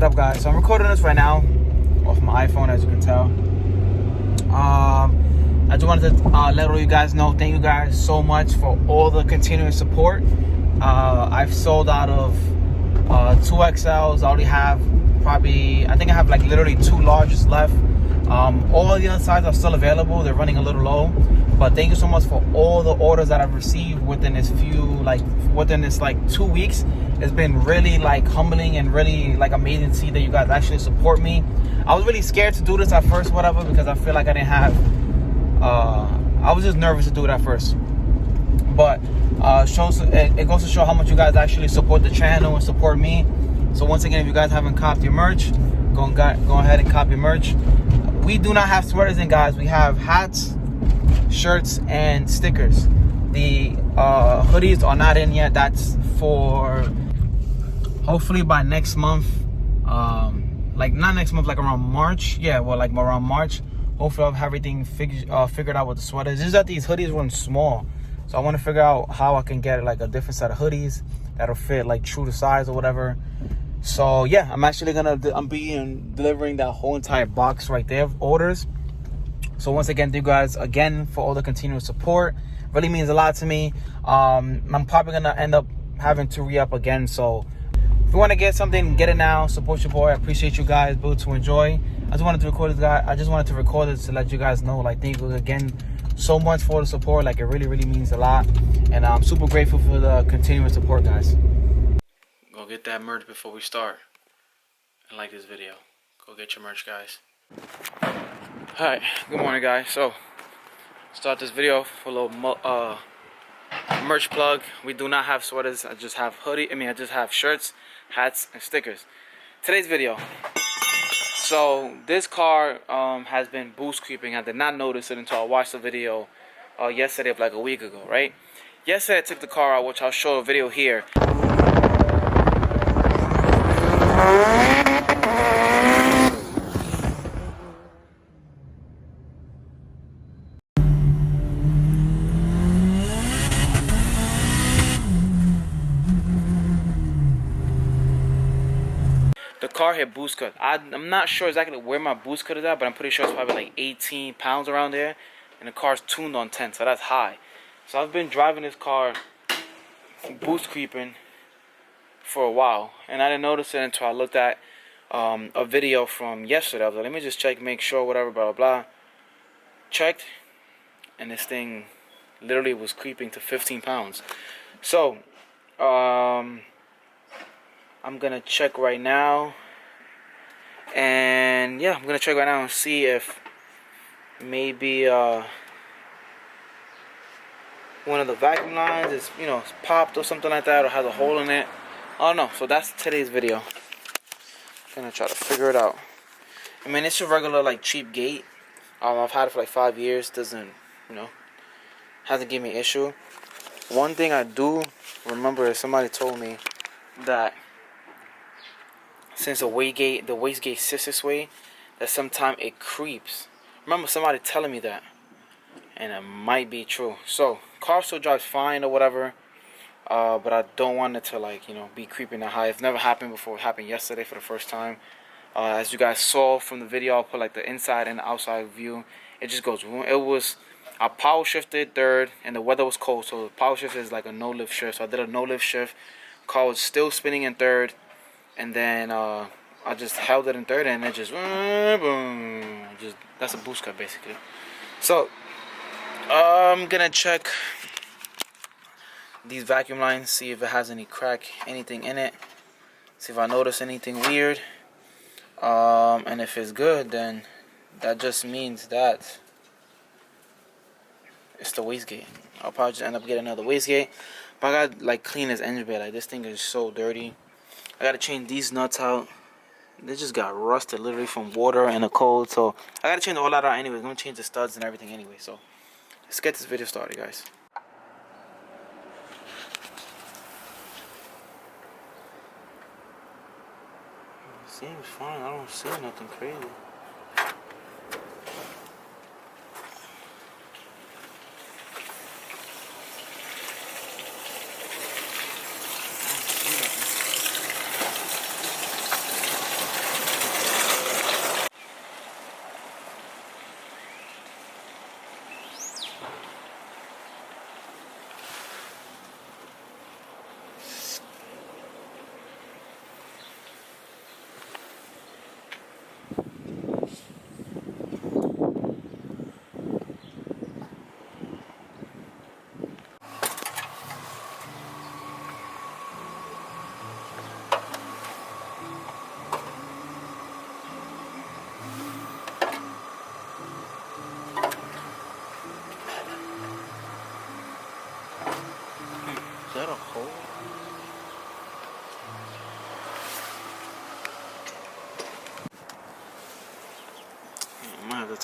What up, guys? So I'm recording this right now off my iPhone, as you can tell. I just wanted to let all you guys know, thank you guys so much for all the continuous support. I've sold out of 2 XLs. I already have I think I have like literally 2 larges left. All the other sizes are still available. They're running a little low, but thank you so much for all the orders that I've received within this 2 weeks. It's been really like humbling and really like amazing to see that you guys actually support me. I was really scared to do this at first, whatever, because I feel like I didn't have I was just nervous to do it at first, but it goes to show how much you guys actually support the channel and support me. So once again, if you guys haven't copped your merch, go ahead and cop your merch. We do not have sweaters in, guys. We have hats, shirts, and stickers. The hoodies are not in yet. That's for hopefully by next month. Like not next month, like around March. Yeah, well, like around March. Hopefully I'll have everything figured out with the sweaters. It's just that these hoodies run small, so I want to figure out how I can get like a different set of hoodies that'll fit like true to size or whatever. So yeah, I'm actually I'm delivering that whole entire box right there of orders. So once again, thank you guys again for all the continuous support. Really means a lot to me. I'm probably gonna end up having to re-up again. So if you want to get something, get it now. Support your boy. I appreciate you guys. Build to enjoy. I just wanted to record this to let you guys know, like, thank you again so much for the support. Like, it really, really means a lot, and I'm super grateful for the continuous support, guys. Go get that merch before we start, and like this video. Go get your merch, guys. Alright, good morning, guys. So start this video for a little merch plug. We do not have sweaters. I just have I just have shirts, hats, and stickers. Today's video. So this car has been boost creeping. I did not notice it until I watched the video yesterday of like a week ago, right? Yesterday I took the car out, which I'll show a video here. The car hit boost cut. I'm not sure exactly where my boost cut is at, but I'm pretty sure it's probably like 18 pounds around there. And the car's tuned on 10, so that's high. So I've been driving this car boost creeping for a while, and I didn't notice it until I looked at a video from yesterday. I was like, let me just check, make sure, whatever, blah, blah, blah. Checked, and this thing literally was creeping to 15 pounds. So, I'm gonna check right now, and yeah, I'm gonna check right now and see if maybe one of the vacuum lines is, it's popped or something like that, or has a hole in it. I don't know. So that's today's video. I'm gonna try to figure it out. I mean, it's a regular like cheap gate. I've had it for like 5 years. Doesn't, hasn't given me an issue. One thing I do remember is somebody told me that since the wastegate sits this way, that sometimes it creeps. Remember somebody telling me that, and it might be true. So car still drives fine or whatever, but I don't want it to be creeping that high. It's never happened before. It happened yesterday for the first time. As you guys saw from the video, I'll put like the inside and the outside view. It just goes. I power shifted third, and the weather was cold, so the power shift is like a no lift shift. So I did a no lift shift. Car was still spinning in third. And then I just held it in third, and it just boom. That's a boost cut basically. So I'm gonna check these vacuum lines, see if it has any crack, anything in it. See if I notice anything weird. And if it's good, then that just means that it's the wastegate. I'll probably just end up getting another wastegate. But I gotta like clean this engine bay. Like, this thing is so dirty. I gotta change these nuts out. They just got rusted literally from water and the cold. So I gotta change all that out anyway. I'm gonna change the studs and everything anyway. So let's get this video started, guys. Seems fine. I don't see nothing crazy.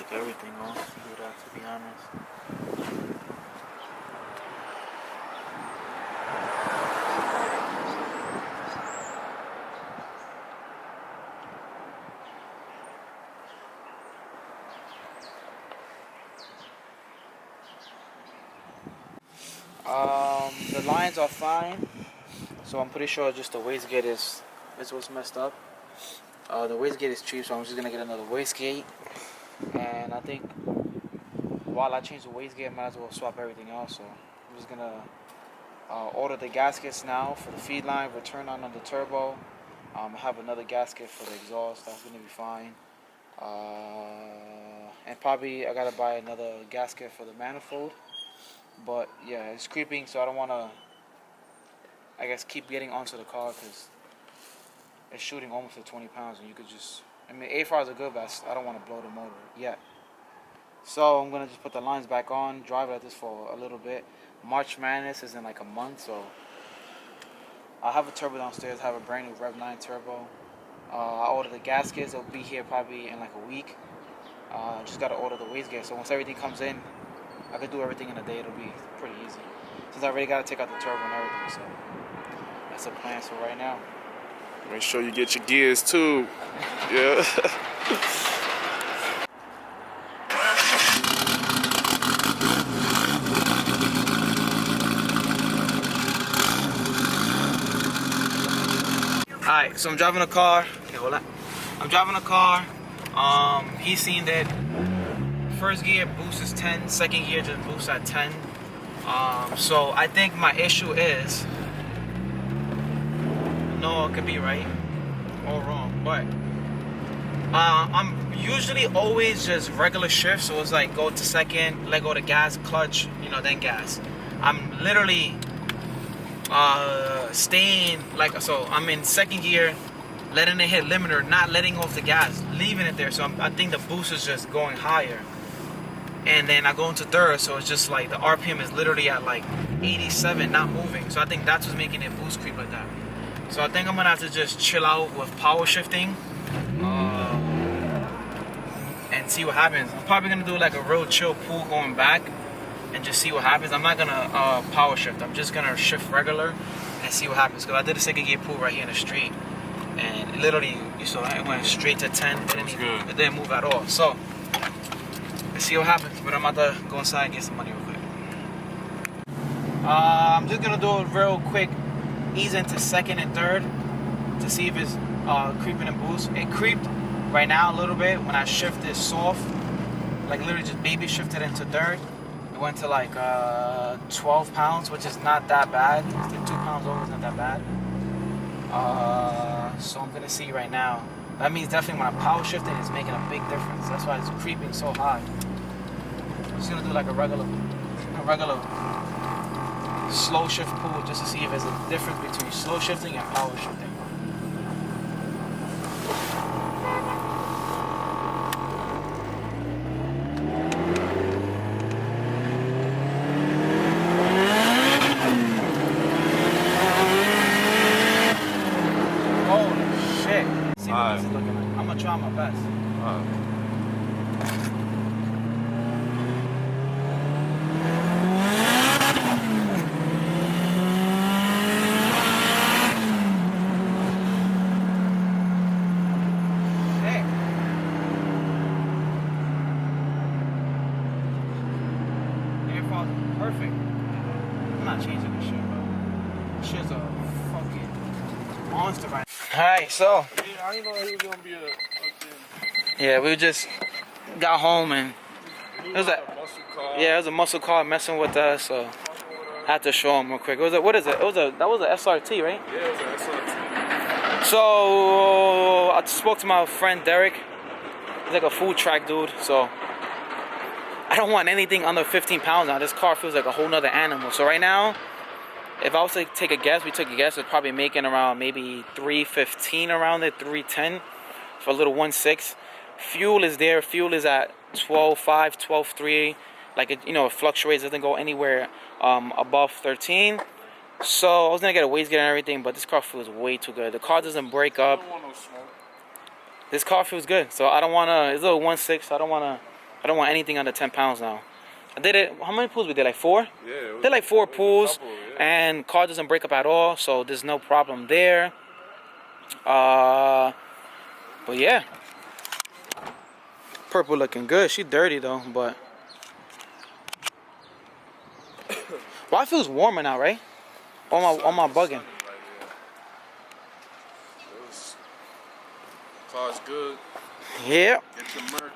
take everything off to do that, to be honest. The lines are fine, so I'm pretty sure just the wastegate is what's messed up. The wastegate is cheap, so I'm just gonna get another wastegate. And I think while I change the wastegate, I might as well swap everything else. So I'm just gonna order the gaskets now for the feed line, return on the turbo. Have another gasket for the exhaust. That's gonna be fine. And probably I gotta buy another gasket for the manifold. But yeah, it's creeping, so I don't wanna, I guess, keep getting onto the car because it's shooting almost at 20 pounds, and you could just, I mean, AFRs are good, but I don't want to blow the motor yet. So I'm gonna just put the lines back on, drive it at this for a little bit. March Madness is in like a month, so I'll have a turbo downstairs. I have a brand new Rev 9 turbo. I ordered the gaskets. They'll be here probably in like a week. Just gotta order the wastegate. So once everything comes in, I could do everything in a day. It'll be pretty easy. Since I already gotta take out the turbo and everything, so that's the plan for right now. Make sure you get your gears too. Yeah. Alright, so I'm driving a car. Okay, hold on. I'm driving a car. He's seen that first gear boost is 10, second gear just boosts at 10. So I think my issue is, no, it could be right or wrong, but I'm usually always just regular shift. So it's like go to second, let go to gas, clutch, then gas. I'm literally staying like, so I'm in second gear, letting it hit limiter, not letting off the gas, leaving it there. So I think the boost is just going higher, and then I go into third, so it's just like the RPM is literally at like 87, not moving. So I think that's what's making it boost creep like that. So I think I'm gonna have to just chill out with power shifting and see what happens. I'm probably gonna do like a real chill pull going back and just see what happens. I'm not gonna power shift. I'm just gonna shift regular and see what happens. Cause I did a second gear pull right here in the street, and literally, you saw it went straight to 10. It didn't move at all. So let's see what happens. But I'm about to go inside and get some money real quick. I'm just gonna do it real quick. Ease into second and third to see if it's creeping and boost. It creeped right now a little bit when I shifted soft, like literally just baby shifted into third. It went to like 12 pounds, which is not that bad. It's like 2 pounds over is not that bad. So I'm gonna see right now. That means definitely when I'm power shifting, it's making a big difference. That's why it's creeping so high. I'm just gonna do like a regular slow shift pull just to see if there's a difference between slow shifting and power shifting. Holy shit. See what this is looking like. I'm gonna try my best. Perfect. I'm not changing this shit, bro. This shit's a fucking monster right now. Alright, so. Yeah, I didn't know he was gonna be a yeah, we just got home and it was a muscle car messing with us, so I had to show him real quick. It was what is it? That was a SRT, right? Yeah, it was an SRT. So I spoke to my friend Derek. He's like a food track dude, so I don't want anything under 15 pounds now. This car feels like a whole nother animal. So right now, if I was to take a guess, it's probably making around maybe 315 around it, 310 for a little 1.6. Fuel is there. Fuel is at 12.5, 12.3. Like it fluctuates. It doesn't go anywhere above 13. So I was gonna get a wastegate and everything, but this car feels way too good. The car doesn't break up. I don't want no smoke. This car feels good, so I don't wanna. It's a little 1.6. So I don't wanna I don't want anything under 10 pounds now. I did it. How many pools we did? Like 4? Yeah. Did like 4 pools, couple, yeah. and car doesn't break up at all, so there's no problem there. But yeah, purple looking good. She dirty though, but well, it feels warmer now, right? On my bugging. Car's good. Yeah. Get the merch.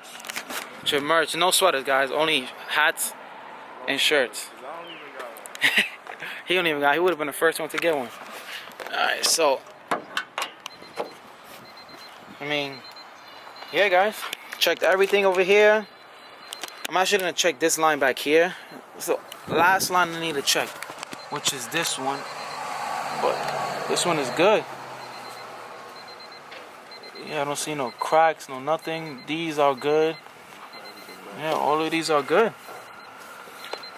Get your merch. No sweaters, guys. Only hats and shirts. I don't even got one. He don't even got. He would have been the first one to get one. All right, so I mean, yeah, guys. Checked everything over here. I'm actually gonna check this line back here. So last line I need to check, which is this one. But this one is good. Yeah, I don't see no cracks, no nothing. These are good. Yeah, all of these are good.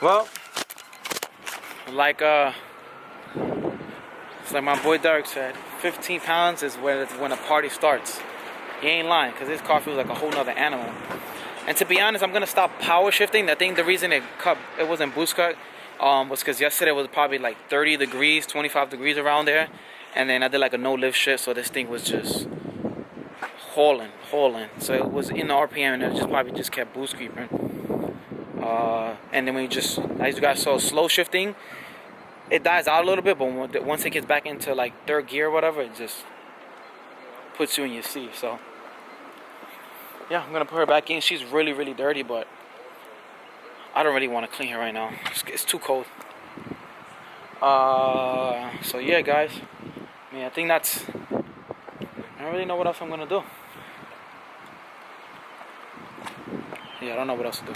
Well, like it's like my boy Derek said, 15 pounds is when a party starts. He ain't lying, because this car feels like a whole nother animal. And to be honest, I'm gonna stop power shifting. I think the reason it wasn't boost cut was because yesterday was probably like 30 degrees, 25 degrees around there, and then I did like a no lift shift, so this thing was just hauling. So it was in the RPM, and it just probably just kept boost creeping. And then as you guys saw, slow shifting, it dies out a little bit, but once it gets back into like third gear or whatever, it just puts you in your seat. So yeah, I'm gonna put her back in. She's really, really dirty, but I don't really want to clean her right now. It's too cold. So yeah, guys. I mean, I think that's. I don't really know what else I'm gonna do. Yeah, I don't know what else to do.